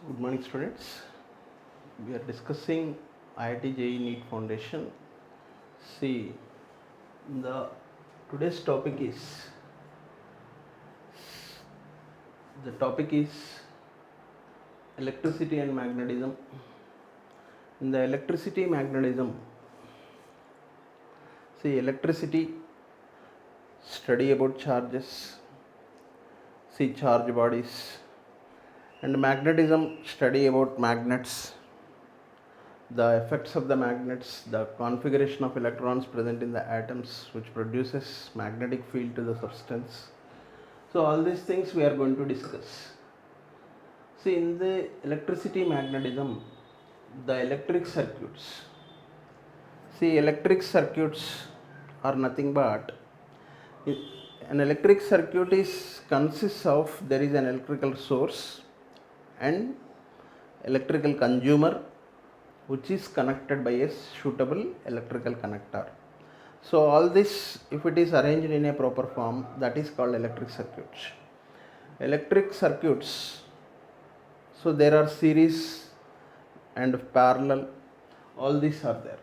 Good morning, students. We are discussing IIT-JEE NEET Foundation. See, the today's topic is electricity and magnetism. In the electricity magnetism, see, electricity study about charges, see charge bodies, and magnetism study about magnets, the effects of the magnets, the configuration of electrons present in the atoms which produces magnetic field to the substance. So all these things we are going to discuss. See, in the electricity magnetism, the electric circuits. See, electric circuits are nothing but an electric circuit consists of there is an electrical source and electrical consumer which is connected by a suitable electrical connector. So all this, if it is arranged in a proper form, that is called electric circuits. Electric circuits, so there are series and parallel, all these are there.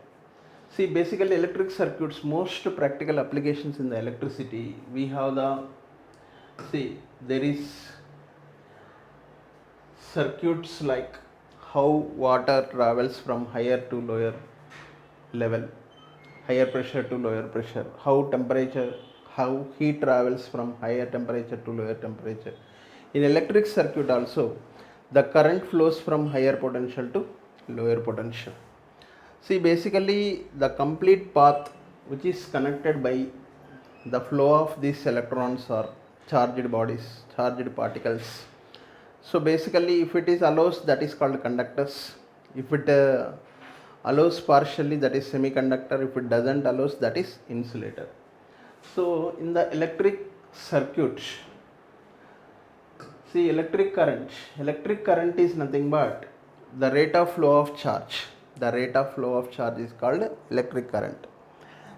See, basically electric circuits, most practical applications in the electricity, we have there is circuits like how water travels from higher to lower level, higher pressure to lower pressure, how heat travels from higher temperature to lower temperature. In electric circuit also, the current flows from higher potential to lower potential. See, basically the complete path which is connected by the flow of these electrons or charged bodies, charged particles. So basically if it is allows, that is called conductors. If it allows partially, that is semiconductor. If it doesn't allows, that is insulator. So in the electric circuit, see, electric current is nothing but the rate of flow of charge. The rate of flow of charge is called electric current.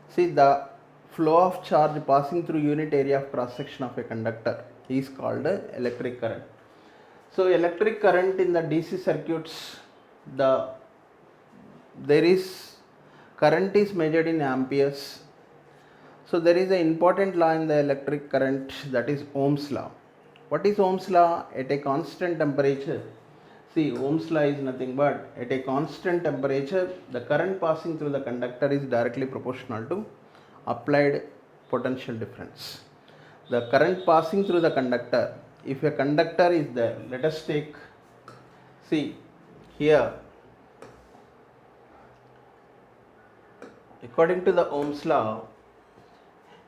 See, the flow of charge passing through unit area of cross section of a conductor is called electric current. So electric current in the DC circuits, there is current is measured in amperes. So there is an important law in the electric current, that is Ohm's law. What is Ohm's law? At a constant temperature, see, Ohm's law is nothing but at a constant temperature, the current passing through the conductor is directly proportional to applied potential difference. The current passing through the conductor, if a conductor is there, let us take, see here, according to the Ohm's law,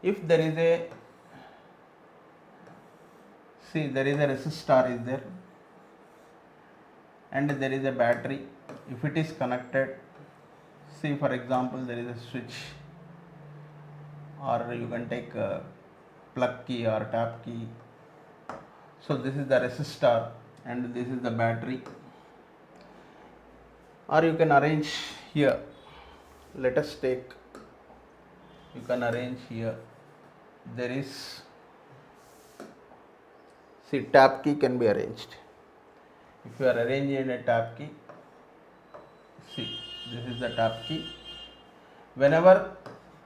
if there is a, see, there is a resistor is there and there is a battery. If it is connected, see, for example, there is a switch, or you can take a plug key or tap key. So this is the resistor and this is the battery, or you can arrange here, let us take, you can arrange here, there is, see, tap key can be arranged. If you are arranging a tap key, see, this is the tap key. Whenever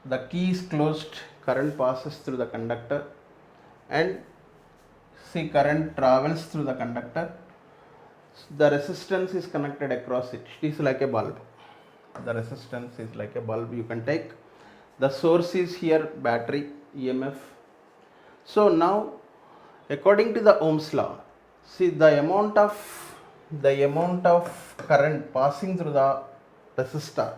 the key is closed, current passes through the conductor and see, current travels through the conductor. The resistance is connected across it. It is like a bulb. The resistance is like a bulb. You can take, the source is here battery, EMF. So now according to the Ohm's law, see, the amount of current passing through the resistor,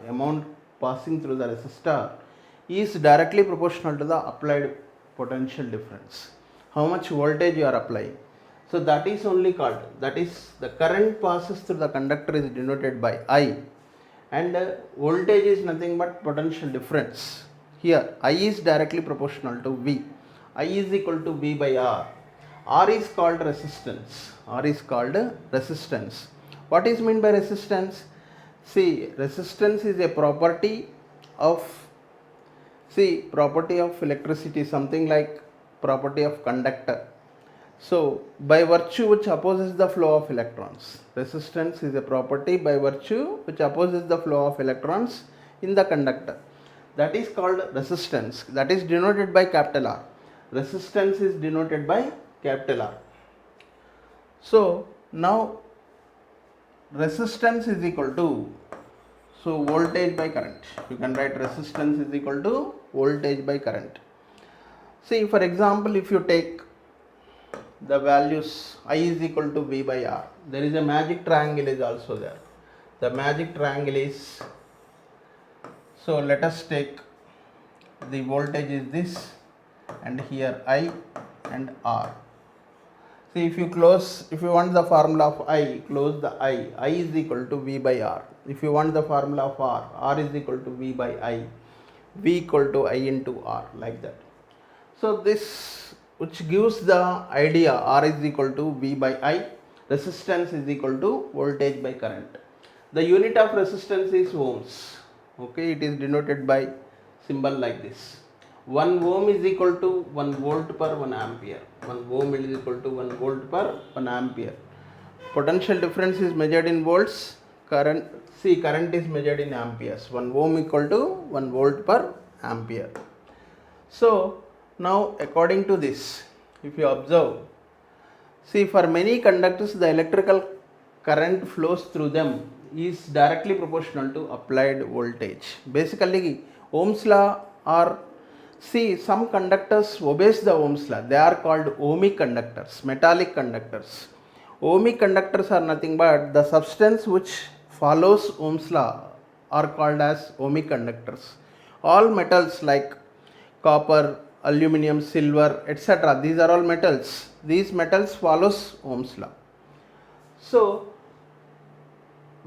is directly proportional to the applied potential difference. How much voltage you are applying. So that is only called, that is the current passes through the conductor is denoted by I, and voltage is nothing but potential difference. Here I is directly proportional to V. I is equal to V by R. R is called resistance. R is called resistance. What is meant by resistance? See, resistance is a property of electricity, something like property of conductor. So by virtue which opposes the flow of electrons. Resistance is a property by virtue which opposes the flow of electrons in the conductor. That is called resistance. That is denoted by capital R. Resistance is denoted by capital R. So now resistance is equal to, so voltage by current. You can write resistance is equal to voltage by current. See, for example, if you take the values I is equal to V by R, there is a magic triangle is also there. The magic triangle is, so let us take the voltage is this, and here I and R. See, if you want the formula of I, close the I is equal to V by R. If you want the formula of R is equal to V by I, V equal to I into R, like that. So this, which gives the idea R is equal to V by I, resistance is equal to voltage by current. The unit of resistance is ohms. Okay, it is denoted by symbol like this. 1 ohm is equal to 1 volt per 1 ampere. 1 ohm is equal to 1 volt per 1 ampere. Potential difference is measured in volts. Current is measured in amperes. 1 ohm equal to 1 volt per ampere. So now according to this, if you observe, see, for many conductors the electrical current flows through them is directly proportional to applied voltage. Basically Ohm's law, or see, some conductors obeys the Ohm's law. They are called ohmic conductors, metallic conductors. Ohmic conductors are nothing but the substance which follows Ohm's law are called as ohmic conductors. All metals like copper, aluminum, silver, etc. these are all metals. These metals follows Ohm's law. So,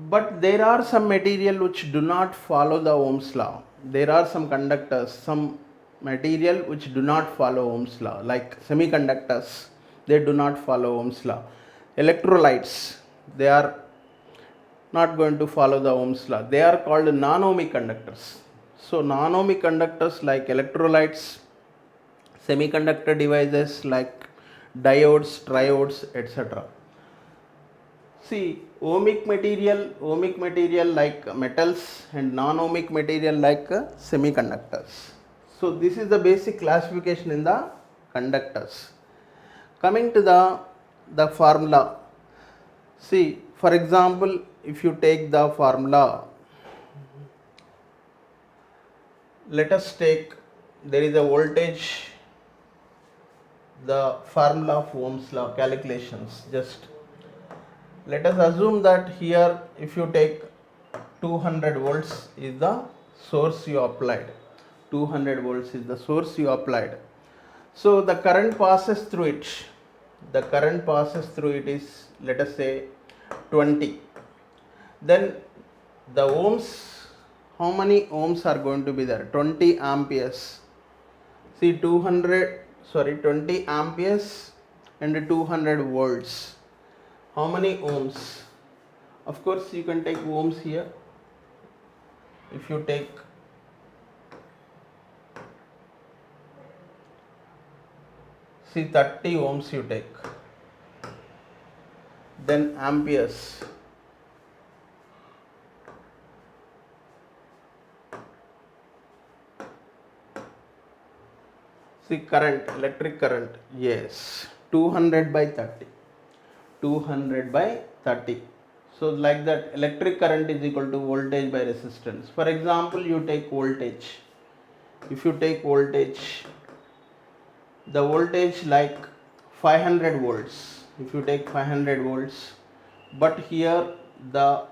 but there are some material which do not follow the Ohm's law. There are some conductors, some material which do not follow Ohm's law, like semiconductors, they do not follow Ohm's law. Electrolytes, they are not going to follow the Ohm's law. They are called non-ohmic conductors. So non-ohmic conductors like electrolytes, semiconductor devices like diodes, triodes, etc. See, ohmic material like metals, and non-ohmic material like semiconductors. So this is the basic classification in the conductors. Coming to the formula. See, for example, if you take the formula, let us take, there is a voltage, the formula of Ohm's law calculations. Just let us assume that here if you take 200 volts is the source you applied. 200 volts is the source you applied. So the current passes through it. The current passes through it is, let us say, 20. Then the ohms, how many ohms are going to be there? 20 amperes. See, 20 amperes and 200 volts. How many ohms? Of course, you can take ohms here. If you take, see, 30 ohms you take. Then amperes. See, current, electric current, yes, 200 by 30. 200 by 30. So like that, electric current is equal to voltage by resistance. For example, you take voltage. If you take voltage, the voltage like 500 volts. If you take 500 volts, but here the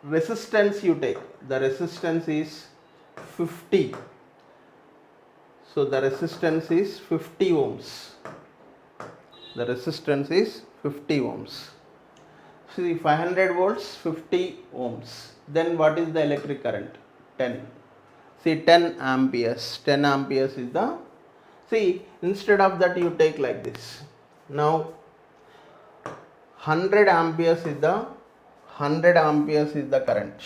resistance you take, the resistance is 50. So the resistance is 50 ohms. The resistance is 50 ohms. See, 500 volts, 50 ohms. Then what is the electric current? 10. See, 10 amperes. 10 amperes is the, see, instead of that you take like this. Now 100 amperes is the current,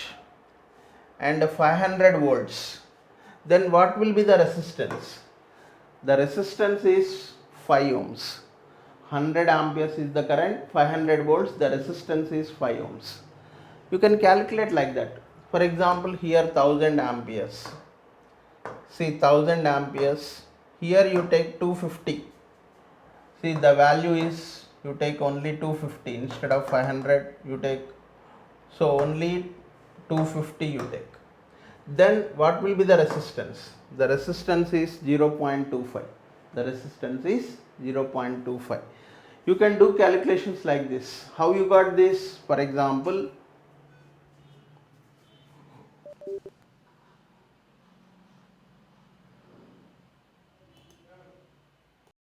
and 500 volts. Then what will be the resistance? The resistance is 5 ohms. 100 amperes is the current, 500 volts, the resistance is 5 ohms. You can calculate like that. For example, here 1000 amperes. See 1000 amperes. Here you take 250. See the value is, you take only 250 instead of 500 you take. So only 250 you take. Then what will be the resistance? The resistance is 0.25. The resistance is 0.25. You can do calculations like this. How you got this? For example,